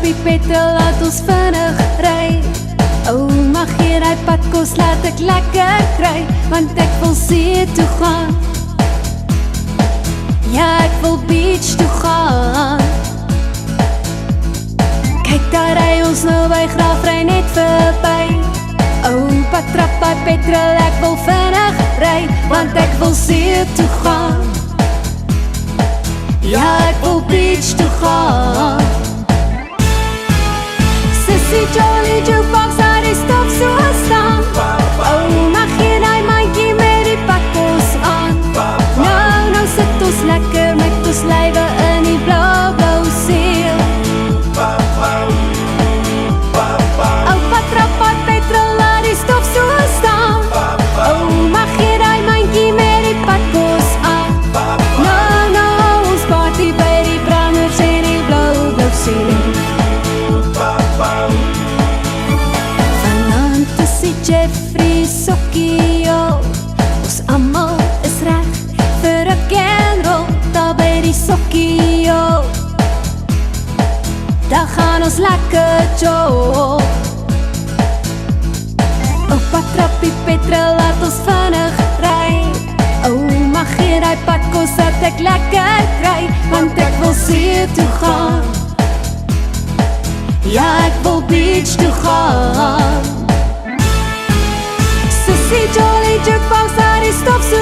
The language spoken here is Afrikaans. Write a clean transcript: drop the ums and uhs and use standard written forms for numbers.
trappie petrol, laat ons vinnig ry. O, mag hier die padkos, laat ek lekker kry, want ek wil see toe gaan. Ja, ek wil beach toe gaan. Kyk, daar ry ons nou by Graafry net verby. O, pak trap by petrol, ek wil vinnig ry, want ek wil see toe gaan. Ja, ek wil beach toe gaan. Sissy Jolly Jukebox, daar die stop so staan. O, mag jy die mandjie met die padkos aan. Nou sit ons lekker met ons lywe in die blauw, blauw see. O, wat trap by petrol, laat die stop so staan. O, mag jy die mandjie met die padkos aan. Nou, ons party by die branders en die blauw, blauw see. Vanavond is die Jeffrey Sokkie, jo. Ons allemaal is reg vir 'n candle, daar by die Sokkie, jo. Daar gaan ons lekker jog. Opa trappie petrol, laat ons vinnig ry. O, mag jy die padkos, dat ek lekker kry, want ek wil see toe gaan. Ja, ek wil beach toe gaan. Sissy Jolly Jukebox, daar die stop so